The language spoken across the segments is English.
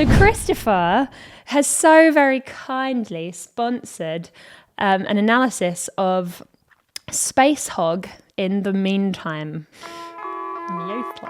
So Christopher has so very kindly sponsored an analysis of Spacehog in the meantime. Useless.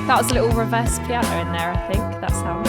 That was a little reverse piano in there, I think. That's how.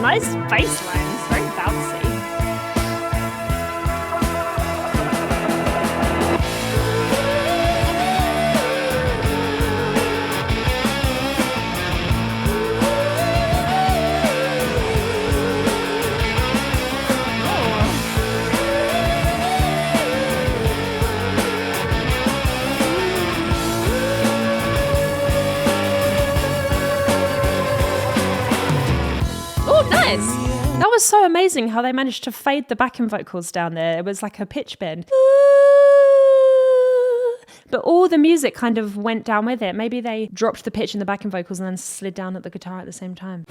Nice bass line. It's very bouncy. That was so amazing how they managed to fade the backing vocals down there. It was like a pitch bend. But all the music kind of went down with it. Maybe they dropped the pitch in the backing vocals and then slid down at the guitar at the same time.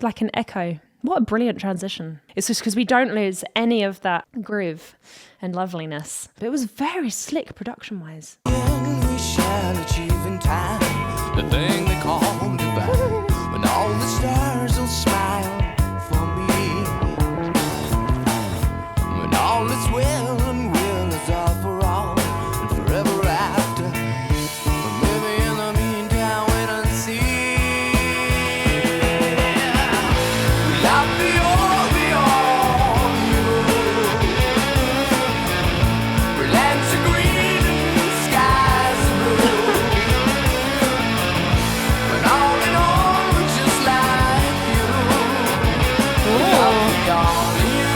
Like an echo. What a brilliant transition. It's just because we don't lose any of that groove and loveliness. But it was very slick production-wise. We shall achieve in time the thing they call divine, when all the stars will smile for me, when all is well and will is all for all and forever after. But maybe in the meantime wait and see. Love beyond you, lands are green and skies are blue. But all in all, we're just like you. Love beyond you.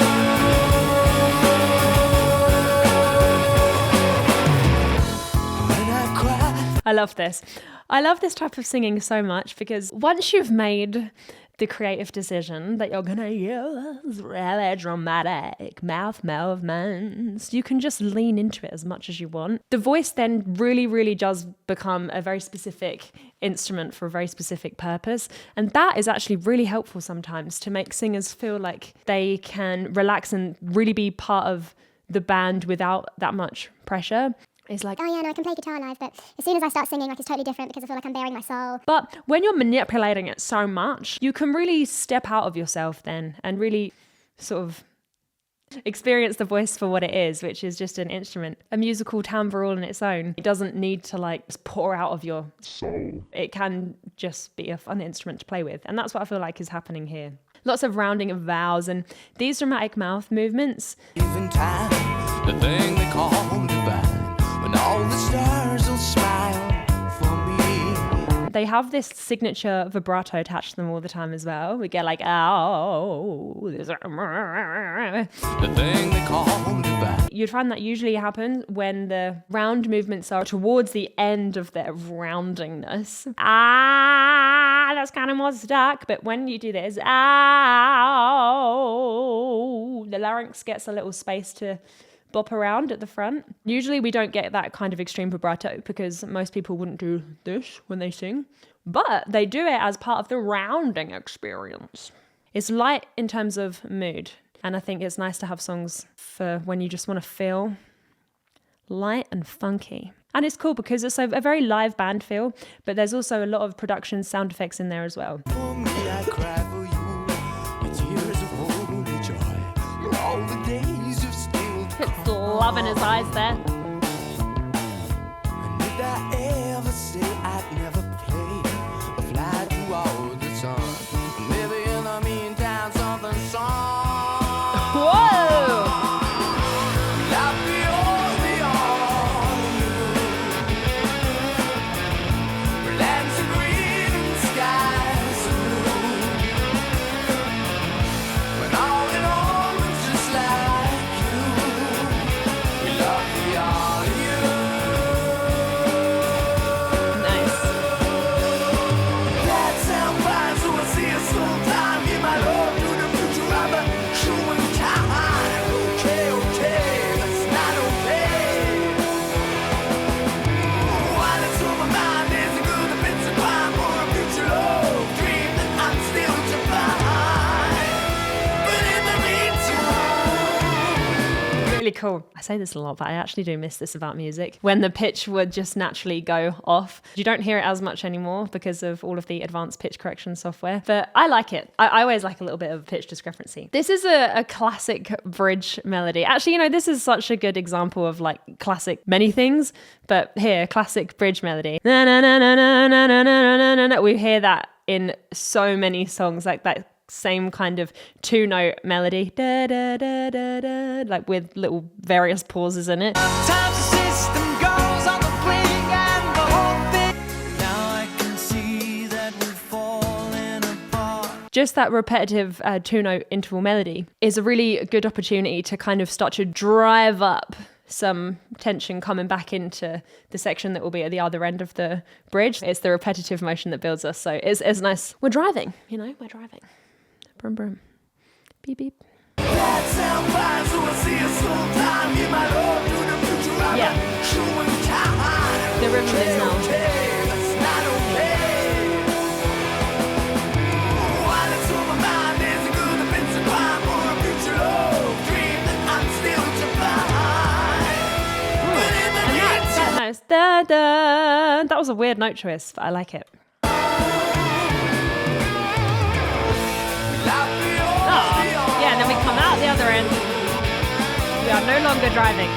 When I cry. I love this. I love this type of singing so much because once you've made the creative decision that you're going to use really dramatic mouth movements, you can just lean into it as much as you want. The voice then really, really does become a very specific instrument for a very specific purpose. And that is actually really helpful sometimes to make singers feel like they can relax and really be part of the band without that much pressure. It's like, oh yeah, no, I can play guitar live, but as soon as I start singing, like, it's totally different because I feel like I'm bearing my soul. But when you're manipulating it so much, you can really step out of yourself then and really sort of experience the voice for what it is, which is just an instrument, a musical timbre all in its own. It doesn't need to like pour out of your soul. It can just be a fun instrument to play with. And that's what I feel like is happening here. Lots of rounding of vowels and these dramatic mouth movements. Even time, the thing they call divine, when all the stars will smile for me. They have this signature vibrato attached to them all the time as well. We get like, oh, there's The thing they call divine. You'd find that usually happens when the round movements are towards the end of their roundingness. That's kind of more stuck. But when you do this, the larynx gets a little space to bop around at the front. Usually we don't get that kind of extreme vibrato because most people wouldn't do this when they sing, but they do it as part of the rounding experience. It's light in terms of mood, and I think it's nice to have songs for when you just want to feel light and funky. And it's cool because it's a very live band feel, but there's also a lot of production sound effects in there as well. For me, I cry for you. It's years of holy joy. All the days of still. It's love in his eyes there. And did I ever say I'd never play or fly through all the sun? Maybe in the meantime something strong. Whoa! Love beyond you. Where lands are green and skies are blue. When all in all it's just like you. We love beyond. cool. I say this a lot, but I actually do miss this about music. When the pitch would just naturally go off. You don't hear it as much anymore because of all of the advanced pitch correction software, but I like it. I always like a little bit of pitch discrepancy. This is a classic bridge melody. Actually, you know, this is such a good example of like classic many things, but here, classic bridge melody. Na, na, na, na, na, na, na, na, na, na. We hear that in so many songs, like that same kind of 2-note melody, da, da, da, da, da, like with little various pauses in it. Sometimes the system goes on the wing and the whole thing. Now I can see that we're falling apart. Just that repetitive 2-note interval melody is a really good opportunity to kind of start to drive up some tension coming back into the section that will be at the other end of the bridge. It's the repetitive motion that builds us. So it's nice. We're driving, you know, we're driving. Brum, brum. Beep, beep. Yeah. The rhythm is now. Nice. Da, da. That was a weird note choice, but I like it. Oh, yeah, and then we come out the other end. We are no longer driving.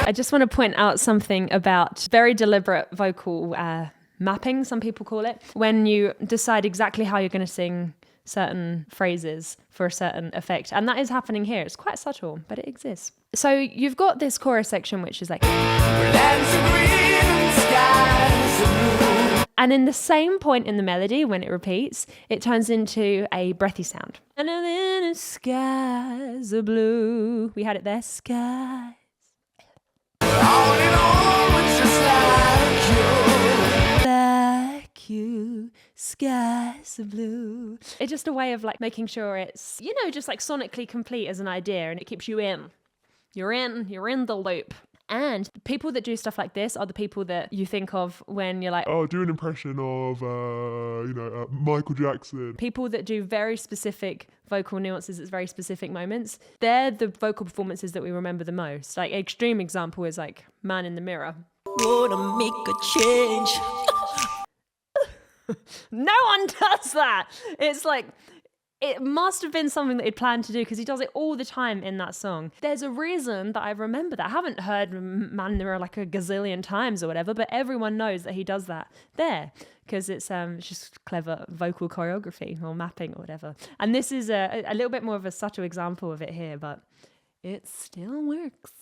I just want to point out something about very deliberate vocal mapping, some people call it, when you decide exactly how you're going to sing certain phrases for a certain effect. And that is happening here. It's quite subtle, but it exists. So you've got this chorus section, which is like... And in the same point in the melody, when it repeats, it turns into a breathy sound. And then the skies are blue. We had it there, skies. Like you, skies are blue. It's just a way of like making sure it's, you know, just like sonically complete as an idea, and it keeps you in. You're in the loop. And people that do stuff like this are the people that you think of when you're like, oh, do an impression of, Michael Jackson. People that do very specific vocal nuances at very specific moments. They're the vocal performances that we remember the most. Like, extreme example is like Man in the Mirror. Wanna make a change. No one does that. It's like, it must have been something that he'd planned to do because he does it all the time in that song. There's a reason that I remember that. I haven't heard Man in the Mirror like a gazillion times or whatever, but everyone knows that he does that there because it's just clever vocal choreography or mapping or whatever. And this is a little bit more of a subtle example of it here, but it still works.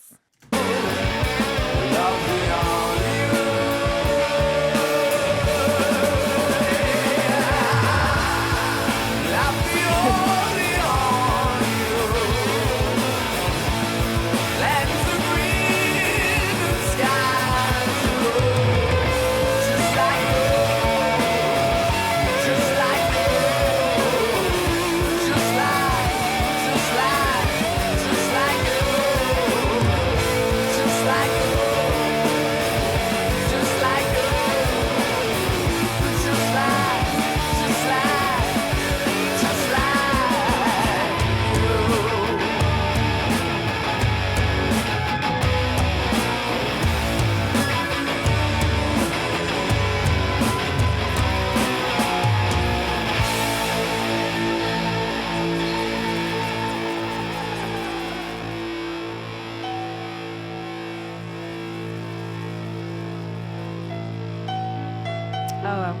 Oh well,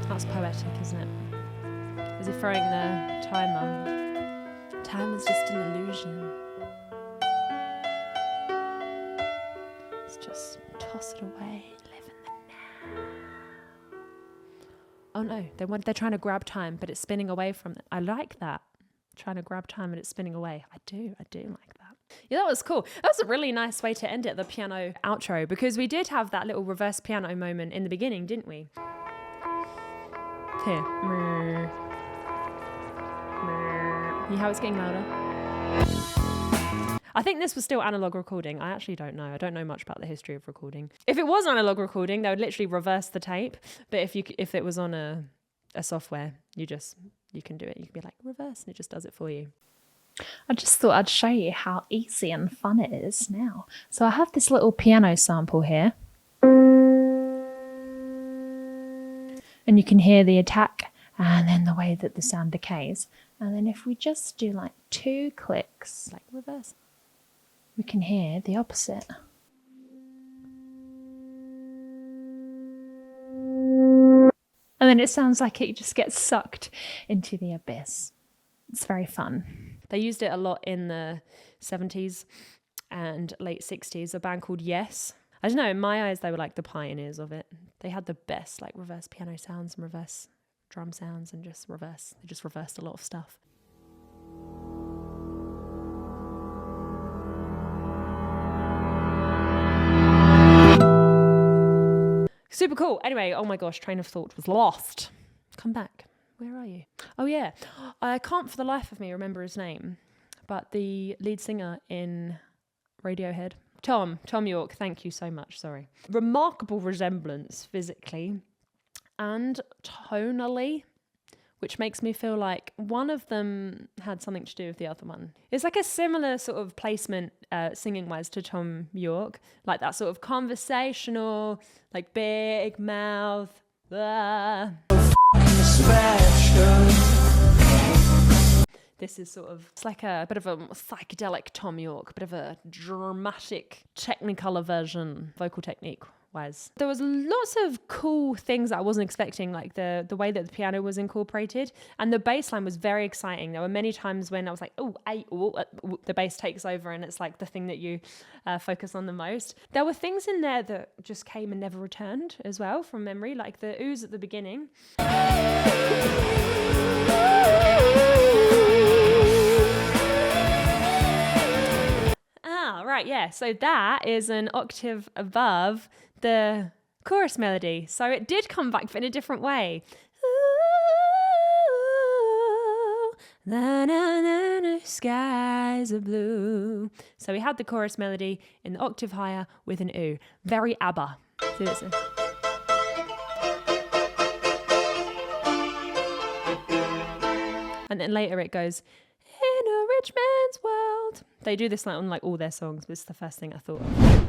that's poetic, isn't it? Is he throwing the timer? Time is just an illusion. Let's just toss it away, live in the now. Oh no, they're trying to grab time, but it's spinning away from it. I like that. Trying to grab time and it's spinning away. I do like that. Yeah, that was cool. That was a really nice way to end it, the piano outro, because we did have that little reverse piano moment in the beginning, didn't we? Here. You how it's getting louder? I think this was still analog recording. I actually don't know. I don't know much about the history of recording. If it was analog recording, they would literally reverse the tape. But if it was on a software, you can do it. You can be like reverse, and it just does it for you. I just thought I'd show you how easy and fun it is now. So I have this little piano sample here. And you can hear the attack and then the way that the sound decays. And then if we just do like 2 clicks, like reverse, we can hear the opposite. And then it sounds like it just gets sucked into the abyss. It's very fun. They used it a lot in the 70s and late 60s. A band called Yes. I don't know, in my eyes, they were like the pioneers of it. They had the best like reverse piano sounds and reverse drum sounds and just reverse. They just reversed a lot of stuff. Super cool. Anyway, oh my gosh, train of thought was lost. Come back. Where are you? Oh yeah. I can't for the life of me remember his name, but the lead singer in Radiohead, Tom York, thank you so much, sorry. Remarkable resemblance physically and tonally, which makes me feel like one of them had something to do with the other one. It's like a similar sort of placement singing-wise to Tom York, like that sort of conversational, like big mouth. This is sort of, it's like a bit of a psychedelic Tom York, bit of a dramatic Technicolor version, vocal technique wise. There was lots of cool things that I wasn't expecting, like the way that the piano was incorporated, and the bass line was very exciting. There were many times when I was like, the bass takes over, and it's like the thing that you focus on the most. There were things in there that just came and never returned as well from memory, like the oohs at the beginning. Right, yeah, so that is an octave above the chorus melody. So it did come back, but in a different way. Skies are blue. So we had the chorus melody in the octave higher with an ooh. Very ABBA. See this? And then later it goes, in a rich man's world. They do this like on like all their songs, but it's the first thing I thought of.